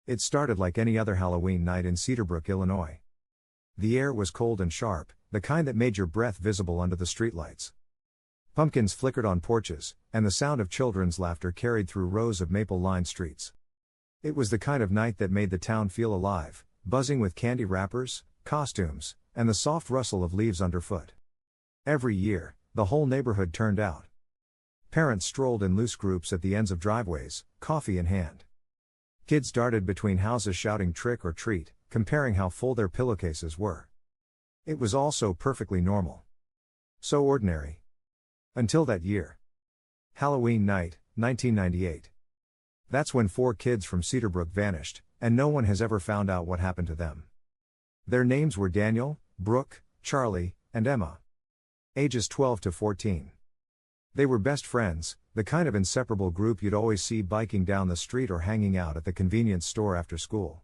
It started like any other Halloween night in Cedarbrook, Illinois. The air was cold and sharp, the kind that made your breath visible under the streetlights. Pumpkins flickered on porches, and the sound of children's laughter carried through rows of maple-lined streets. It was the kind of night that made the town feel alive, buzzing with candy wrappers, costumes, and the soft rustle of leaves underfoot. Every year, the whole neighborhood turned out. Parents strolled in loose groups at the ends of driveways, coffee in hand. Kids darted between houses shouting trick or treat, comparing how full their pillowcases were. It was all so perfectly normal. So ordinary. Until that year. Halloween night, 1998. That's when 4 kids from Cedarbrook vanished, and no one has ever found out what happened to them. Their names were Daniel, Brooke, Charlie, and Emma. Ages 12 to 14. They were best friends, the kind of inseparable group you'd always see biking down the street or hanging out at the convenience store after school.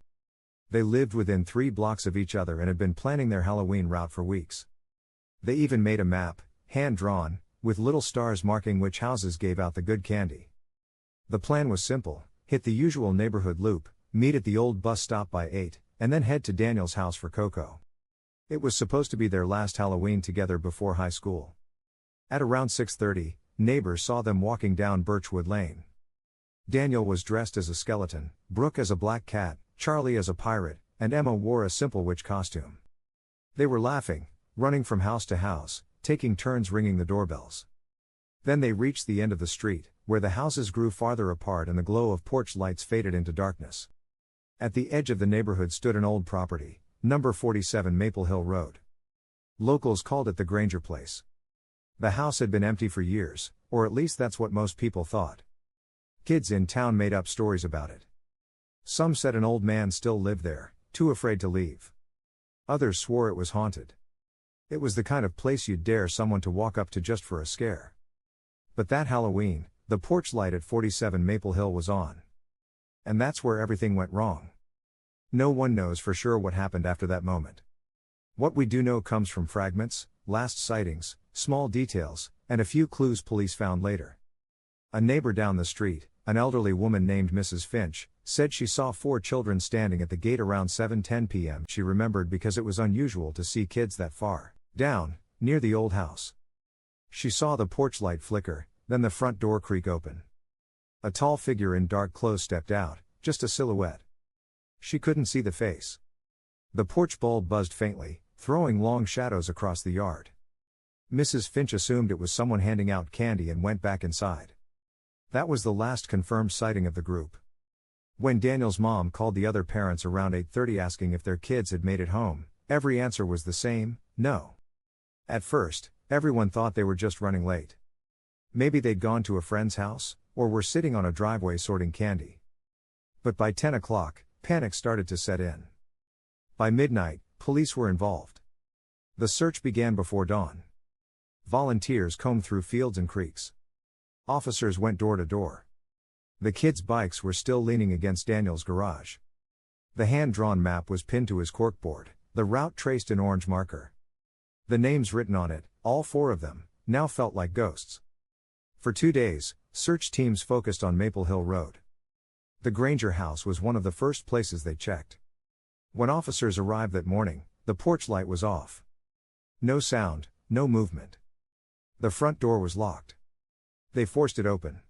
They lived within 3 blocks of each other and had been planning their Halloween route for weeks. They even made a map, hand-drawn, with little stars marking which houses gave out the good candy. The plan was simple: hit the usual neighborhood loop, meet at the old bus stop by 8, and then head to Daniel's house for cocoa. It was supposed to be their last Halloween together before high school. At around 6:30, neighbors saw them walking down Birchwood Lane. Daniel was dressed as a skeleton, Brooke as a black cat, Charlie as a pirate, and Emma wore a simple witch costume. They were laughing, running from house to house, taking turns ringing the doorbells. Then they reached the end of the street, where the houses grew farther apart and the glow of porch lights faded into darkness. At the edge of the neighborhood stood an old property, number 47 Maple Hill Road. Locals called it the Granger Place. The house had been empty for years, or at least that's what most people thought. Kids in town made up stories about it. Some said an old man still lived there, too afraid to leave. Others swore it was haunted. It was the kind of place you'd dare someone to walk up to just for a scare. But that Halloween, the porch light at 47 Maple Hill was on. And that's where everything went wrong. No one knows for sure what happened after that moment. What we do know comes from fragments, last sightings, small details, and a few clues police found later. A neighbor down the street, an elderly woman named Mrs. Finch, said she saw 4 children standing at the gate around 7:10 p.m. She remembered because it was unusual to see kids that far down, near the old house. She saw the porch light flicker, then the front door creak open. A tall figure in dark clothes stepped out, just a silhouette. She couldn't see the face. The porch bulb buzzed faintly, throwing long shadows across the yard. Mrs. Finch assumed it was someone handing out candy and went back inside. That was the last confirmed sighting of the group. When Daniel's mom called the other parents around 8:30 asking if their kids had made it home, every answer was the same: no. At first, everyone thought they were just running late. Maybe they'd gone to a friend's house, or were sitting on a driveway sorting candy. But by 10 o'clock, panic started to set in. By midnight, police were involved. The search began before dawn. Volunteers combed through fields and creeks. Officers went door to door. The kids' bikes were still leaning against Daniel's garage. The hand-drawn map was pinned to his corkboard, the route traced in orange marker. The names written on it, all 4 of them, now felt like ghosts. For 2 days, search teams focused on Maple Hill Road. The Granger House was one of the first places they checked. When officers arrived that morning, the porch light was off. No sound, no movement. The front door was locked. They forced it open.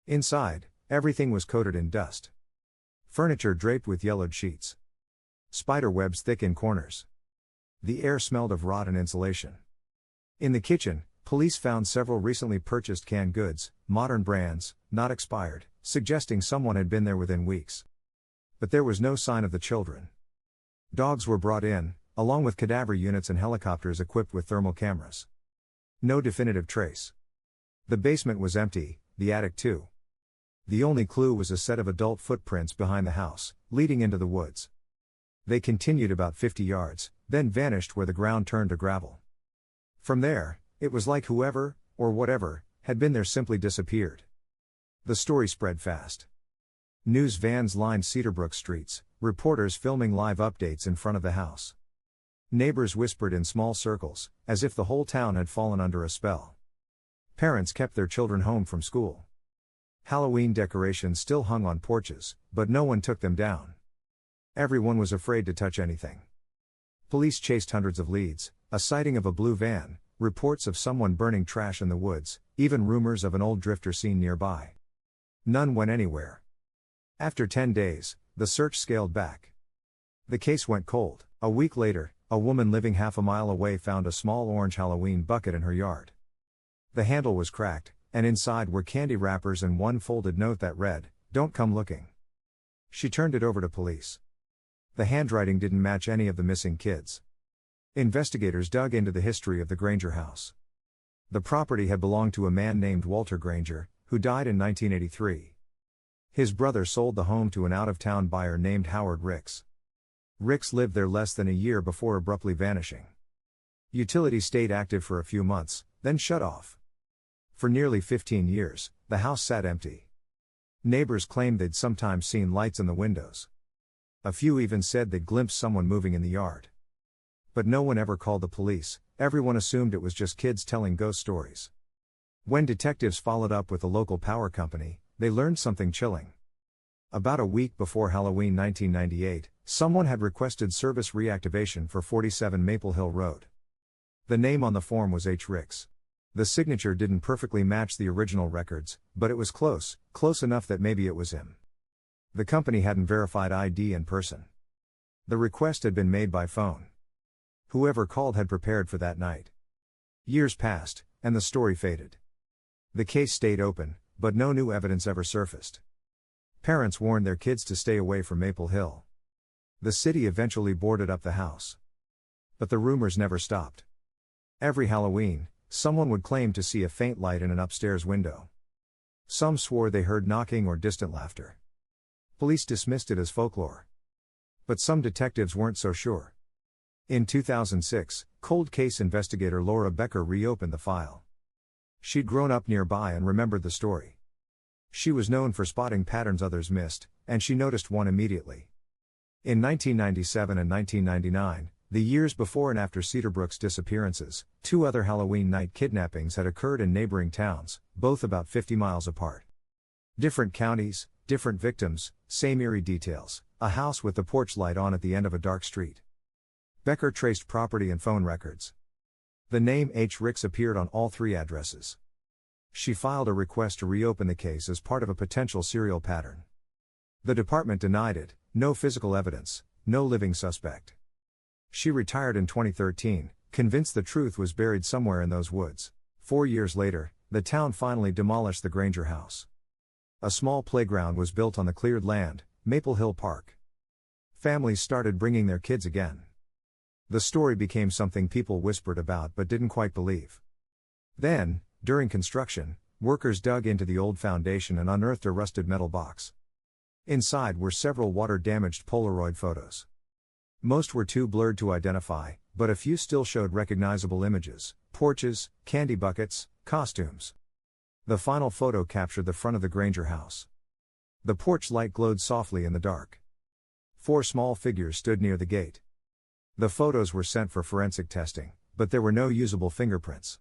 Inside, everything was coated in dust. Furniture draped with yellowed sheets. Spider webs thick in corners. The air smelled of rotten insulation. In the kitchen, police found several recently purchased canned goods, modern brands, not expired, suggesting someone had been there within weeks. But there was no sign of the children. Dogs were brought in, along with cadaver units and helicopters equipped with thermal cameras. No definitive trace. The basement was empty, the attic too. The only clue was a set of adult footprints behind the house, leading into the woods. They continued about 50 yards, then vanished where the ground turned to gravel. From there, it was like whoever, or whatever, had been there simply disappeared. The story spread fast. News vans lined Cedarbrook streets, reporters filming live updates in front of the house. Neighbors whispered in small circles, as if the whole town had fallen under a spell. Parents kept their children home from school. Halloween decorations still hung on porches, but no one took them down. Everyone was afraid to touch anything. Police chased hundreds of leads, a sighting of a blue van, reports of someone burning trash in the woods, even rumors of an old drifter seen nearby. None went anywhere. After 10 days, the search scaled back. The case went cold. A week later, a woman living half a mile away found a small orange Halloween bucket in her yard. The handle was cracked, and inside were candy wrappers and one folded note that read, "Don't come looking." She turned it over to police. The handwriting didn't match any of the missing kids. Investigators dug into the history of the Granger House. The property had belonged to a man named Walter Granger, who died in 1983. His brother sold the home to an out-of-town buyer named Howard Ricks. Ricks lived there less than a year before abruptly vanishing. Utilities stayed active for a few months, then shut off. For nearly 15 years, the house sat empty. Neighbors claimed they'd sometimes seen lights in the windows. A few even said they'd glimpsed someone moving in the yard. But no one ever called the police. Everyone assumed it was just kids telling ghost stories. When detectives followed up with the local power company, they learned something chilling. About a week before Halloween 1998, someone had requested service reactivation for 47 Maple Hill Road. The name on the form was H. Ricks. The signature didn't perfectly match the original records, but it was close enough that maybe it was him. The company hadn't verified ID in person. The request had been made by phone. Whoever called had prepared for that night. Years passed, and the story faded. The case stayed open, but no new evidence ever surfaced. Parents warned their kids to stay away from Maple Hill. The city eventually boarded up the house. But the rumors never stopped. Every Halloween, someone would claim to see a faint light in an upstairs window. Some swore they heard knocking or distant laughter. Police dismissed it as folklore. But some detectives weren't so sure. In 2006, cold case investigator Laura Becker reopened the file. She'd grown up nearby and remembered the story. She was known for spotting patterns others missed, and she noticed one immediately. In 1997 and 1999, the years before and after Cedarbrook's disappearances, 2 other Halloween night kidnappings had occurred in neighboring towns, both about 50 miles apart. Different counties, different victims, same eerie details, a house with the porch light on at the end of a dark street. Becker traced property and phone records. The name H. Ricks appeared on all 3 addresses. She filed a request to reopen the case as part of a potential serial pattern. The department denied it, no physical evidence, no living suspect. She retired in 2013, convinced the truth was buried somewhere in those woods. 4 years later, the town finally demolished the Granger House. A small playground was built on the cleared land, Maple Hill Park. Families started bringing their kids again. The story became something people whispered about but didn't quite believe. Then, during construction, workers dug into the old foundation and unearthed a rusted metal box. Inside were several water-damaged Polaroid photos. Most were too blurred to identify, but a few still showed recognizable images: porches, candy buckets, costumes. The final photo captured the front of the Granger house. The porch light glowed softly in the dark. 4 small figures stood near the gate. The photos were sent for forensic testing, but there were no usable fingerprints.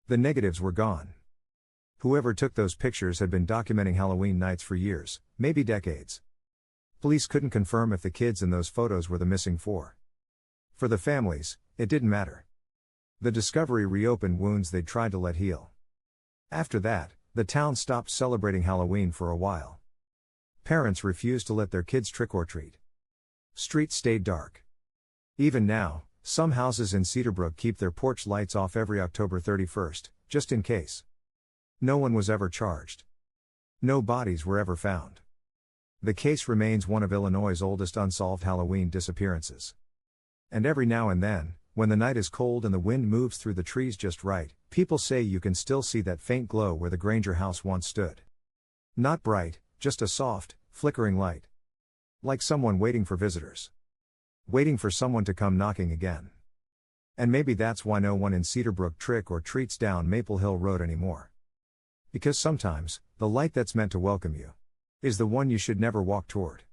The negatives were gone. Whoever took those pictures had been documenting Halloween nights for years, maybe decades. Police couldn't confirm if the kids in those photos were the missing 4. For the families, it didn't matter. The discovery reopened wounds they'd tried to let heal. After that, the town stopped celebrating Halloween for a while. Parents refused to let their kids trick-or-treat. Streets stayed dark. Even now, some houses in Cedarbrook keep their porch lights off every October 31st, just in case. No one was ever charged. No bodies were ever found. The case remains one of Illinois' oldest unsolved Halloween disappearances. And every now and then, when the night is cold and the wind moves through the trees just right, people say you can still see that faint glow where the Granger house once stood. Not bright, just a soft, flickering light. Like someone waiting for visitors. Waiting for someone to come knocking again. And maybe that's why no one in Cedarbrook trick or treats down Maple Hill Road anymore. Because sometimes, the light that's meant to welcome you is the one you should never walk toward.